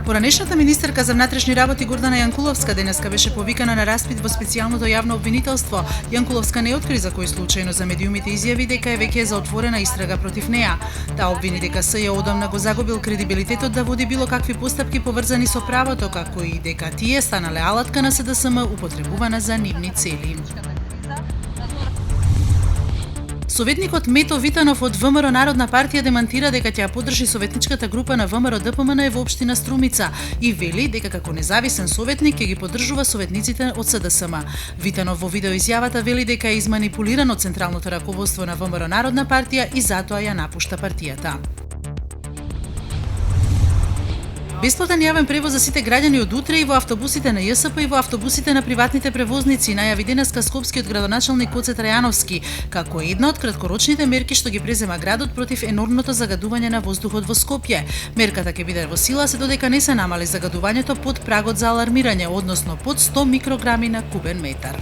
Поранешната министерка за внатрешни работи Гордана Јанкуловска денеска беше повикана на распит во специјалното јавно обвинителство. Јанкуловска не откри за кој случај, но за медиумите изјави дека е веќе за отворена истрага против неа. Таа обвини дека СЈ одамна го загубил кредибилитетот да води било какви постапки поврзани со правото, како и дека тие станале алатка на СДСМ употребувана за нивни цели. Советникот Мето Витанов од ВМРО Народна партија демантира дека ќе ја поддржи советничката група на ВМРО ДПМН во општина Струмица и вели дека како независен советник ќе ги поддржува советниците од СДСМ. Витанов во видеоизјавата вели дека е изманипулирано централното раководство на ВМРО Народна партија и затоа ја напушта партијата. Бесплатен јавен превоз за сите граѓани од утре и во автобусите на ЈСП и во автобусите на приватните превозници, најави денеска скопскиот градоначалник Гоце Трајановски, како една од краткорочните мерки што ги презема градот против енормното загадување на воздухот во Скопје. Мерката ќе биде во сила се додека не се намали загадувањето под прагот за алармирање, односно под 100 микрограми на кубен метар.